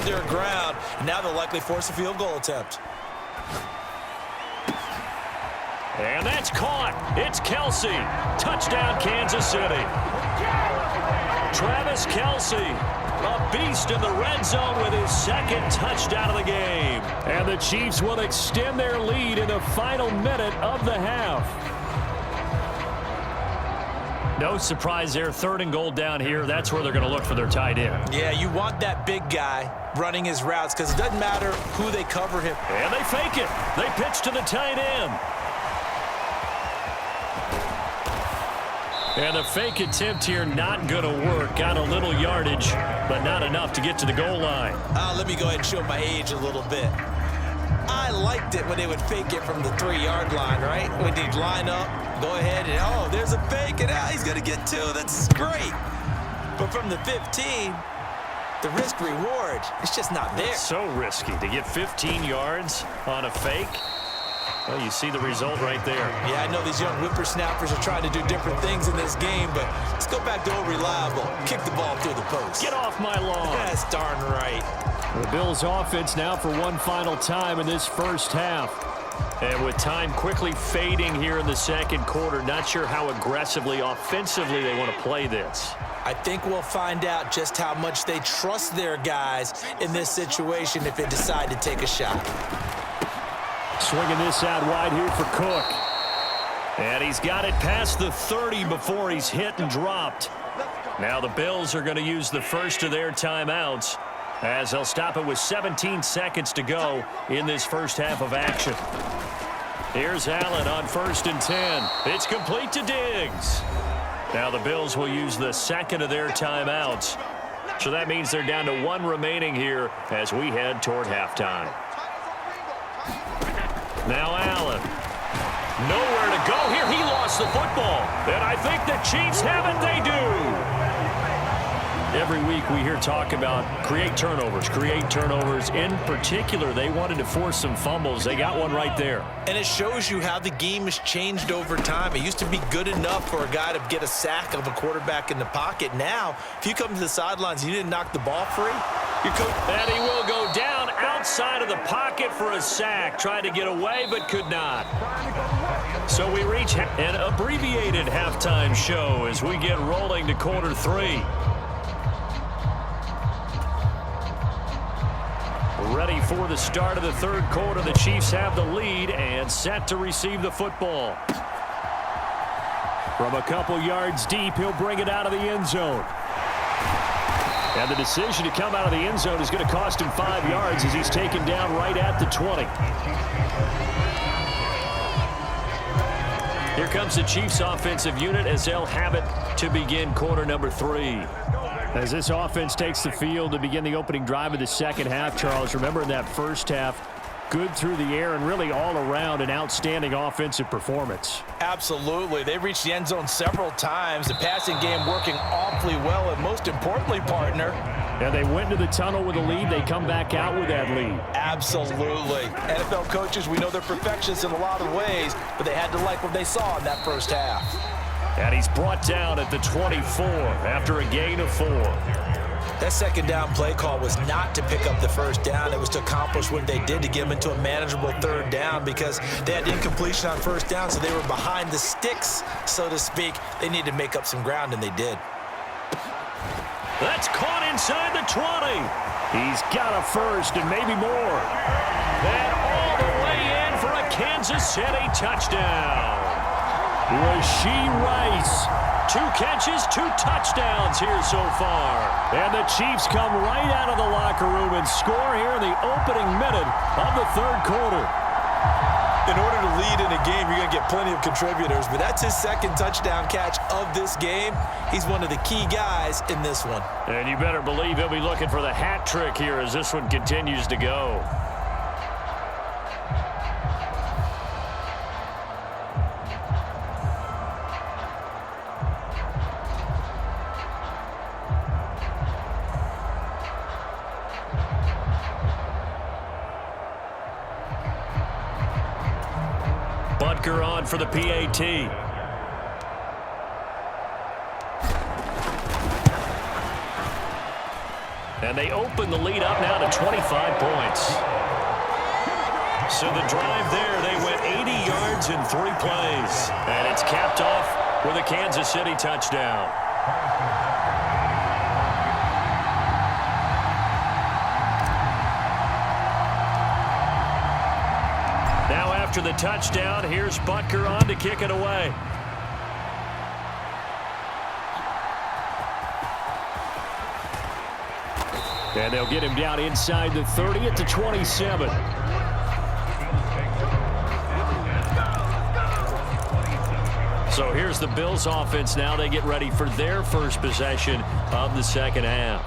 their ground. And now they'll likely force a field goal attempt. And that's caught. It's Kelsey. Touchdown, Kansas City. Travis Kelsey, a beast in the red zone with his second touchdown of the game. And the Chiefs will extend their lead in the final minute of the half. No surprise there. 3rd and goal down here. That's where they're going to look for their tight end. Yeah, you want that big guy running his routes because it doesn't matter who they cover him. And they fake it. They pitch to the tight end. And the fake attempt here not going to work. Got a little yardage, but not enough to get to the goal line. Let me go ahead and show my age a little bit. I liked it when they would fake it from the 3-yard line, right? When they'd line up, go ahead, and oh, there's a fake, and now he's going to get 2. That's great. But from the 15, the risk-reward, it's just not there. It's so risky to get 15 yards on a fake. Well, you see the result right there. Yeah, I know these young whippersnappers are trying to do different things in this game, but let's go back to old reliable. Kick the ball through the post. Get off my lawn. That's darn right. The Bills offense now for one final time in this first half. And with time quickly fading here in the second quarter, not sure how aggressively, offensively they want to play this. I think we'll find out just how much they trust their guys in this situation if they decide to take a shot. Swinging this out wide here for Cook. And he's got it past the 30 before he's hit and dropped. Now the Bills are going to use the first of their timeouts as they'll stop it with 17 seconds to go in this first half of action. Here's Allen on 1st and 10. It's complete to Diggs. Now the Bills will use the second of their timeouts. So that means they're down to 1 remaining here as we head toward halftime. Now Allen. Nowhere to go here. He lost the football. And I think the Chiefs have it. They do. Every week we hear talk about create turnovers. In particular, they wanted to force some fumbles. They got one right there. And it shows you how the game has changed over time. It used to be good enough for a guy to get a sack of a quarterback in the pocket. Now, if you come to the sidelines and you didn't knock the ball free, and he will go down outside of the pocket for a sack. Tried to get away, but could not. So we reach an abbreviated halftime show as we get rolling to quarter 3. Ready for the start of the third quarter. The Chiefs have the lead and set to receive the football. From a couple yards deep, he'll bring it out of the end zone. And the decision to come out of the end zone is going to cost him 5 yards as he's taken down right at the 20. Here comes the Chiefs offensive unit as they'll have it to begin quarter number 3. As this offense takes the field to begin the opening drive of the second half, Charles, remember in that first half, good through the air and really all around an outstanding offensive performance. Absolutely. They reached the end zone several times. The passing game working awfully well, and most importantly, partner. And they went into the tunnel with a lead. They come back out with that lead. Absolutely. NFL coaches, we know they're perfectionists in a lot of ways, but they had to like what they saw in that first half. And he's brought down at the 24 after a gain of 4. That second down play call was not to pick up the first down. It was to accomplish what they did to get them into a manageable third down because they had incompletion on first down, so they were behind the sticks, so to speak. They needed to make up some ground, and they did. That's caught inside the 20. He's got a first and maybe more. And all the way in for a Kansas City touchdown. Rashee Rice. 2 catches, 2 touchdowns here so far. And the Chiefs come right out of the locker room and score here in the opening minute of the third quarter. In order to lead in a game, you're going to get plenty of contributors, but that's his second touchdown catch of this game. He's one of the key guys in this one. And you better believe he'll be looking for the hat trick here as this one continues to go. Butker on for the PAT. And they open the lead up now to 25 points. So the drive there, they went 80 yards in 3 plays. And it's capped off with a Kansas City touchdown. Now after the touchdown, here's Butker on to kick it away. And they'll get him down inside the 30 at the 27. So here's the Bills offense now. They get ready for their first possession of the second half.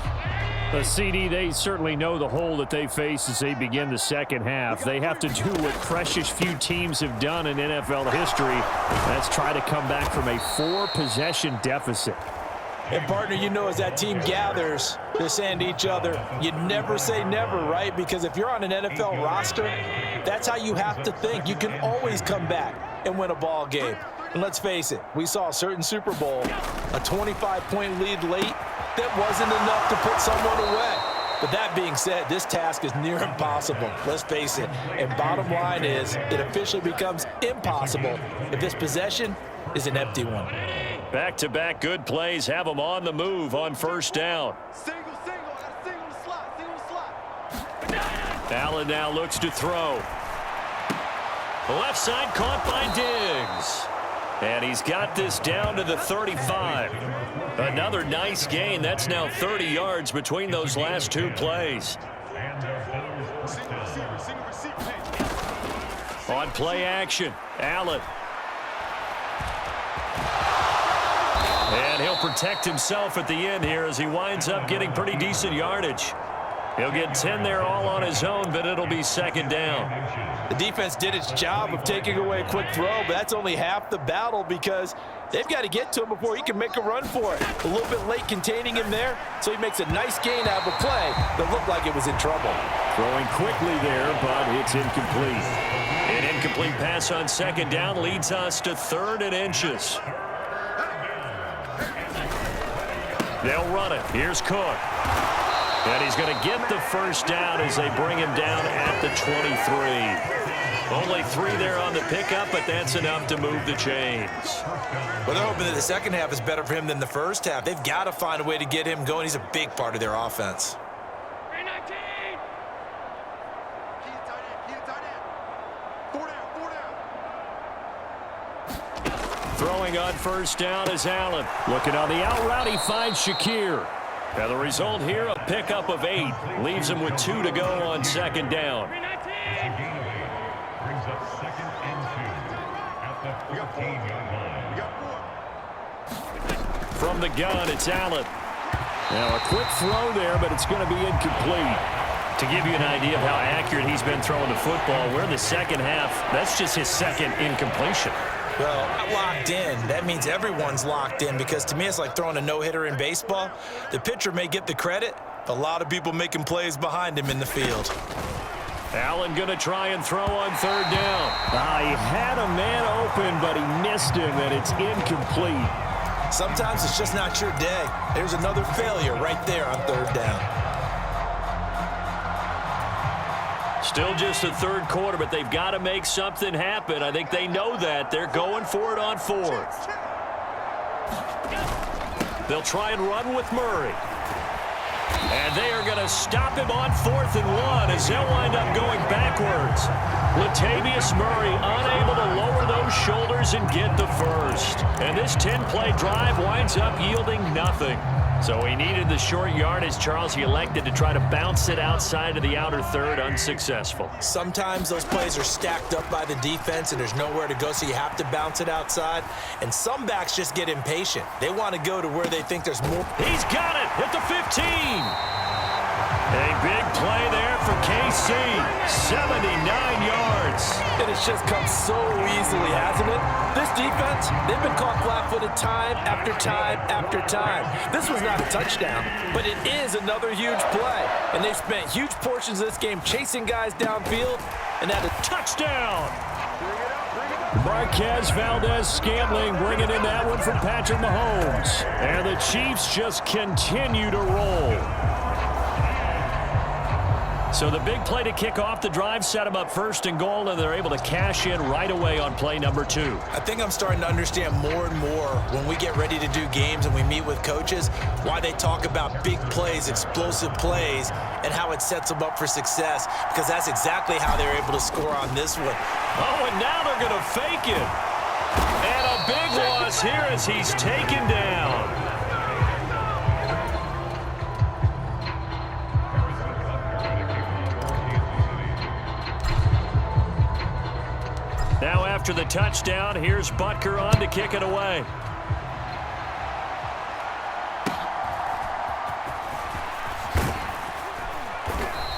The CD, they certainly know the hole that they face as they begin the second half. They have to do what precious few teams have done in NFL history. That's try to come back from a 4-possession deficit. And, partner, you know, as that team gathers, they're saying to each other, you never say never, right? Because if you're on an NFL roster, that's how you have to think. You can always come back and win a ball game. And let's face it, we saw a certain Super Bowl, a 25-point lead late, that wasn't enough to put someone away. But that being said, this task is near impossible. Let's face it. And bottom line is, it officially becomes impossible if this possession is an empty one. Back-to-back good plays have them on the move on first down. Single slot. Allen now looks to throw. Left side caught by Diggs. And he's got this down to the 35. Another nice gain. That's now 30 yards between those last 2 plays. On play action, Allen. And he'll protect himself at the end here as he winds up getting pretty decent yardage. He'll get 10 there all on his own, but it'll be second down. The defense did its job of taking away a quick throw, but that's only half the battle because they've got to get to him before he can make a run for it. A little bit late containing him there, so he makes a nice gain out of a play that looked like it was in trouble. Throwing quickly there, but it's incomplete. An incomplete pass on second down leads us to 3rd and inches. They'll run it. Here's Cook. And he's going to get the first down as they bring him down at the 23. Only 3 there on the pickup, but that's enough to move the chains. Well, they're hoping that the second half is better for him than the first half. They've got to find a way to get him going. He's a big part of their offense. Throwing on first down is Allen. Looking on the out route, he finds Shakir. Now the result here, a pickup of 8. Leaves him with 2 to go on second down. From the gun, it's Allen. Now a quick throw there, but it's going to be incomplete. To give you an idea of how accurate he's been throwing the football, we're in the second half. That's just his second incompletion. Well, locked in. That means everyone's locked in because to me it's like throwing a no-hitter in baseball. The pitcher may get the credit, a lot of people making plays behind him in the field. Allen going to try and throw on third down. He had a man open, but he missed him, and it's incomplete. Sometimes it's just not your day. There's another failure right there on third down. Still just the third quarter, but they've got to make something happen. I think they know that. They're going for it on 4th. They'll try and run with Murray. And they are going to stop him on 4th and 1 as they'll wind up going backwards. Latavius Murray unable to lower those shoulders and get the first. And this 10-play drive winds up yielding nothing. So he needed the short yardage, Charles. He elected to try to bounce it outside of the outer third, unsuccessful. Sometimes those plays are stacked up by the defense and there's nowhere to go, so you have to bounce it outside. And some backs just get impatient. They want to go to where they think there's more. He's got it at the 15. A big play there for KC. 79 yards. And it's just come so easily, hasn't it? This defense, they've been caught flat-footed time after time after time. This was not a touchdown, but it is another huge play. And they spent huge portions of this game chasing guys downfield and had a touchdown. Marquez Valdez-Scantling bringing in that one from Patrick Mahomes. And the Chiefs just continue to roll. So the big play to kick off the drive set them up first and goal, and they're able to cash in right away on play number 2. I think I'm starting to understand more and more when we get ready to do games and we meet with coaches why they talk about big plays, explosive plays, and how it sets them up for success, because that's exactly how they're able to score on this one. Oh, and now they're going to fake it. And a big loss here as he's taken down. Now after the touchdown, here's Butker on to kick it away.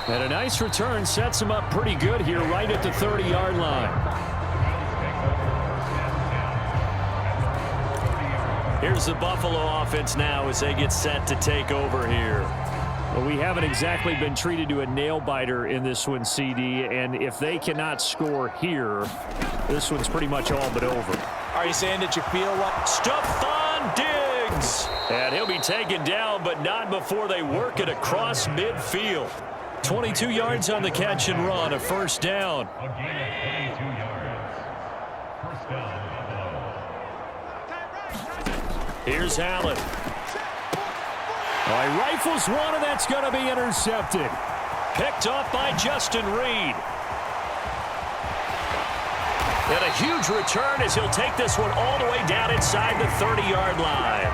And a nice return sets him up pretty good here right at the 30-yard line. Here's the Buffalo offense now as they get set to take over here. Well, we haven't exactly been treated to a nail-biter in this one, CD, and if they cannot score here, this one's pretty much all but over. Are you saying that you feel like Stephon Diggs? And he'll be taken down, but not before they work it across midfield. 22 yards on the catch and run, a first down. Here's Allen. He rifles one, and that's going to be intercepted. Picked off by Justin Reed. And a huge return as he'll take this one all the way down inside the 30-yard line.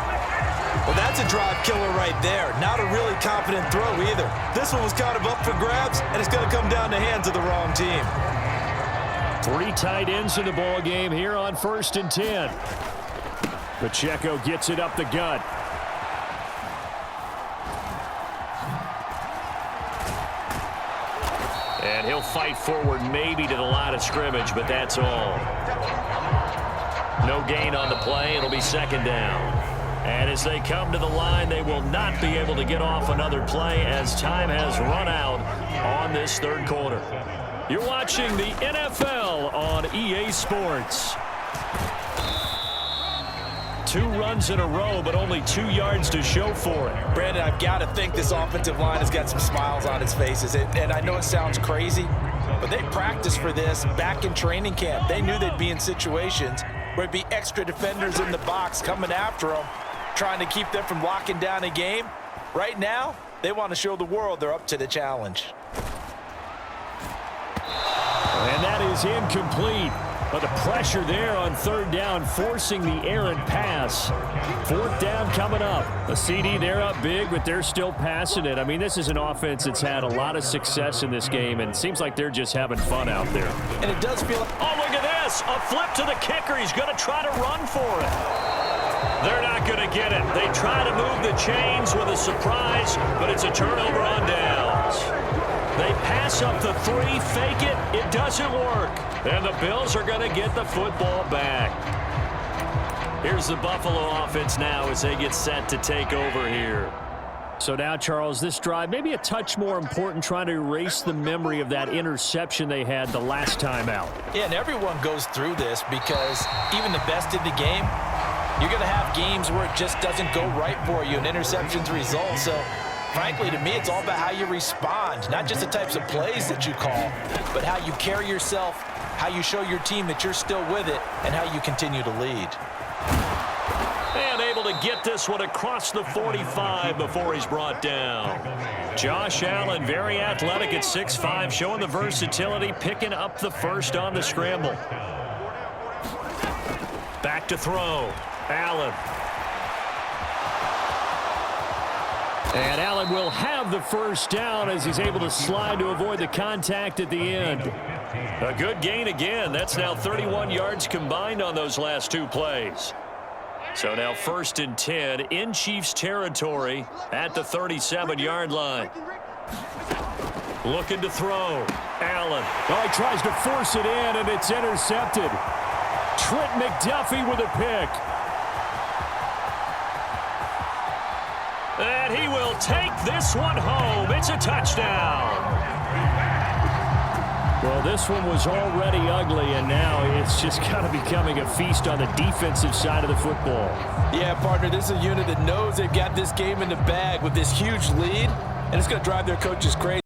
Well, that's a drive killer right there. Not a really confident throw either. This one was kind of up for grabs, and it's going to come down the hands of the wrong team. 3 tight ends in the ball game here on 1st and 10. Pacheco gets it up the gut. And he'll fight forward maybe to the line of scrimmage, but that's all. No gain on the play. It'll be second down. And as they come to the line, they will not be able to get off another play as time has run out on this third quarter. You're watching the NFL on EA Sports. 2 runs in a row, but only 2 yards to show for it. Brandon, I've got to think this offensive line has got some smiles on its faces. And I know it sounds crazy, but they practiced for this back in training camp. They knew they'd be in situations where it'd be extra defenders in the box coming after them, trying to keep them from locking down a game. Right now, they want to show the world they're up to the challenge. And that is incomplete. But the pressure there on 3rd down, forcing the errant pass. 4th down coming up. A CD, they're up big, but they're still passing it. I mean, this is an offense that's had a lot of success in this game, and it seems like they're just having fun out there. And it does feel like... Oh, look at this. A flip to the kicker. He's going to try to run for it. They're not going to get it. They try to move the chains with a surprise, but it's a turnover on downs. They pass up the 3, fake it. It doesn't work. And the Bills are going to get the football back. Here's the Buffalo offense now as they get set to take over here. So now, Charles, this drive maybe a touch more important, trying to erase the memory of that interception they had the last time out. Yeah, and everyone goes through this because even the best in the game, you're going to have games where it just doesn't go right for you and interceptions result. So, frankly, to me, it's all about how you respond, not just the types of plays that you call, but how you carry yourself, how you show your team that you're still with it, and how you continue to lead. And able to get this one across the 45 before he's brought down. Josh Allen, very athletic at 6'5", showing the versatility, picking up the first on the scramble. Back to throw. Allen. And Allen will have the first down as he's able to slide to avoid the contact at the end. A good gain again. That's now 31 yards combined on those last 2 plays. So now 1st and 10 in Chiefs territory at the 37-yard line. Looking to throw. Allen. Oh, he tries to force it in, and it's intercepted. Trent McDuffie with a pick. And he will take this one home. It's a touchdown. Well, this one was already ugly, and now it's just kind of becoming a feast on the defensive side of the football. Yeah, partner, this is a unit that knows they've got this game in the bag with this huge lead, and it's going to drive their coaches crazy.